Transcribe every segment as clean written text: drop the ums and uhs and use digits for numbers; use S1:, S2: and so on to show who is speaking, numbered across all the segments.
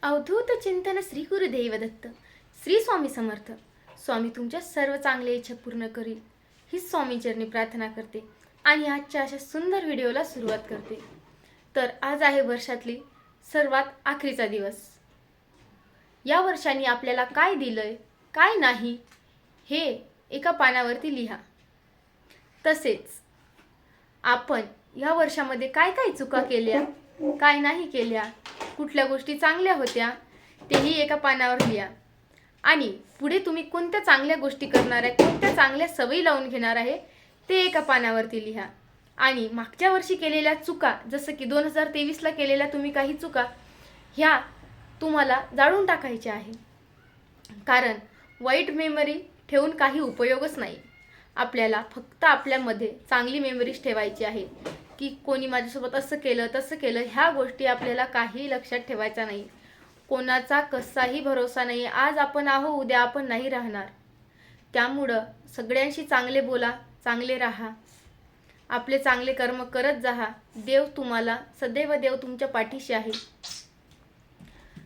S1: अवधूत चिंतन श्री गुरुदेव दत्त. श्री स्वामी समर्थ. स्वामी तुमच्या सर्व चांगल्या इच्छा पूर्ण करील ही स्वामी चरणी प्रार्थना करते आणि आजच्या अशा सुंदर व्हिडिओला सुरुवात करते. तर आज आहे वर्षातली सर्वात आखरीचा दिवस. या वर्षाने आपल्याला काय दिलंय काय नाही हे एका पानावरती लिहा. तसेच आपण या वर्षामध्ये काय काय चुका केल्या काय नाही केल्या, कुठल्या गोष्टी चांगल्या होत्या तेही एका पानावर लिहा. आणि पुढे तुम्ही कोणत्या चांगल्या गोष्टी करणार आहे, कोणत्या चांगल्या सवयी लावून घेणार आहे ते एका पानावरती लिहा. आणि मागच्या वर्षी केलेल्या चुका, जसं की 2023ला केलेल्या तुम्ही काही चुका, ह्या तुम्हाला जाळून टाकायच्या आहे. कारण वाईट मेमरी ठेवून काही उपयोगच नाही. आपल्याला फक्त आपल्यामध्ये चांगली मेमरीज ठेवायची आहे की कोणी माझ्यासोबत असं केलं तसं केलं, ह्या गोष्टी आपल्याला काही लक्षात ठेवायच्या नाही. कोणाचा कसाही भरोसा नाही. आज आपण आहो, उद्या आपण नाही राहणार. त्यामुळं सगळ्यांशी चांगले बोला, चांगले राहा, आपले चांगले कर्म करत जा. देव तुम्हाला सदैव देव तुमच्या पाठीशी आहे.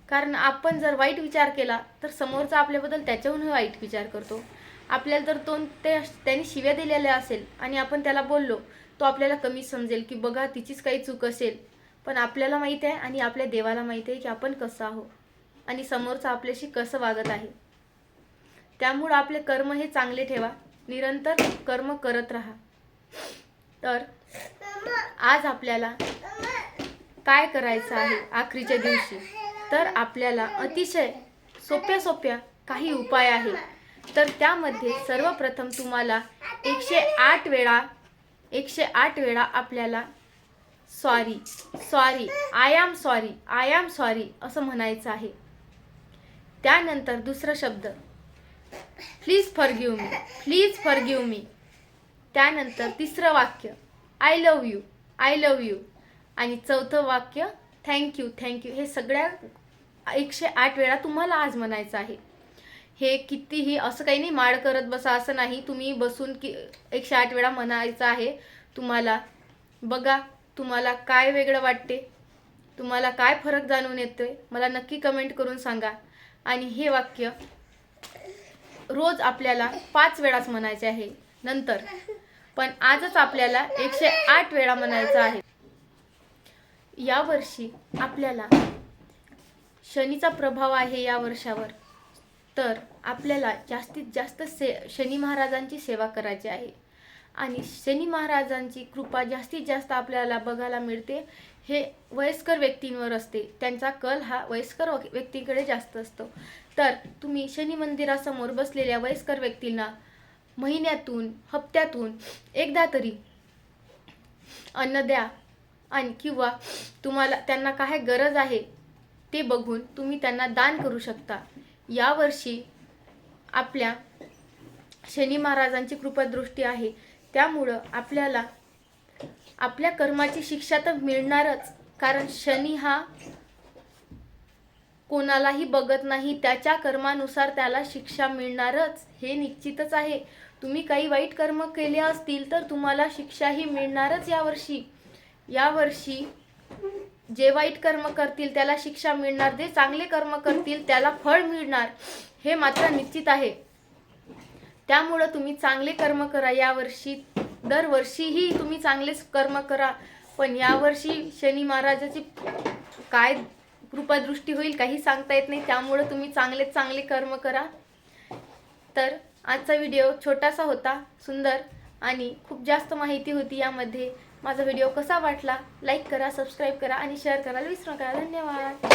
S1: कारण आपण जर वाईट विचार केला तर समोरचा आपल्याबद्दल त्याच्याहून वाईट विचार करतो. आपल्याला जर त्याने शिव्या दिलेल्या असेल आणि आपण त्याला बोललो, तो आपल्याला कमी समजेल की बघा तिचीच काही चूक असेल. पण आपल्याला माहीत आहे आणि आपल्या देवाला माहीत आहे की आपण कसं आहोत आणि समोरचा आपल्याशी कसं वागत आहे. त्यामुळे आपले कर्म हे चांगले ठेवा, निरंतर कर्म करत राहा. तर आज आपल्याला काय करायचं आहे आखरीच्या दिवशी, तर आपल्याला अतिशय सोप्या काही उपाय आहे. तर त्यामध्ये सर्वप्रथम तुम्हाला 108 वेळा आपल्याला सॉरी आय एम सॉरी असं म्हणायचं आहे. त्यानंतर दुसरा शब्द प्लीज फॉरगिव्ह मी. त्यानंतर तिसरं वाक्य आय लव यू आणि चौथं वाक्य थँक्यू. हे सगळ्या 108 वेळा तुम्हाला आज म्हणायचं आहे. हे कितीही असं काही नाही माड करत बसा असं नाही. तुम्ही बसून 108 वेळा म्हणायचं आहे. तुम्हाला बघा तुम्हाला काय वेगळं वाटते, तुम्हाला काय फरक जाणून येतोय मला नक्की कमेंट करून सांगा. आणि हे वाक्य रोज आपल्याला 5 वेळाच म्हणायचे आहे नंतर, पण आजच आपल्याला 108 वेळा म्हणायचं आहे. यावर्षी आपल्याला शनीचा प्रभाव आहे या वर्षावर. तर आपल्याला जास्तीत जास्त शनी महाराजांची सेवा करायची आहे. आणि शनी महाराजांची कृपा जास्तीत जास्त आपल्याला बघायला मिळते हे वयस्कर व्यक्तींवर असते. त्यांचा कल हा वयस्कर व्यक्तींकडे जास्त असतो. तर तुम्ही शनी मंदिरासमोर बसलेल्या वयस्कर व्यक्तींना महिन्यातून हप्त्यातून एकदा तरी अन्न द्या. आणि किंवा तुम्हाला त्यांना काय गरज आहे ते बघून तुम्ही त्यांना दान करू शकता. यावर्षी आपल्या शनी महाराजांची कृपादृष्टी आहे. त्यामुळं आपल्याला आपल्या कर्माची शिक्षा तर मिळणारच. कारण शनी हा कोणालाही बघत नाही, त्याच्या कर्मानुसार त्याला शिक्षा मिळणारच हे निश्चितच आहे. तुम्ही काही वाईट कर्म केले असतील तर तुम्हाला शिक्षाही मिळणारच यावर्षी जे वाईट कर्म करतील त्याला शिक्षा मिळणार, जे चांगले कर्म करतील त्याला फळ मिळणार हे मात्र निश्चित आहे. त्यामुळं तुम्ही चांगले कर्म करा यावर्षी. दरवर्षीही तुम्ही चांगलेच कर्म करा, पण यावर्षी शनी महाराजाची काय कृपादृष्टी होईल काही सांगता येत नाही. त्यामुळं तुम्ही चांगले कर्म करा. तर आजचा व्हिडिओ छोटासा होता, सुंदर आणि खूप जास्त माहिती होती यामध्ये. माझा व्हिडिओ कसा वाटला लाईक करा, सबस्क्राईब करा आणि शेअर करायला विसरू नका. धन्यवाद.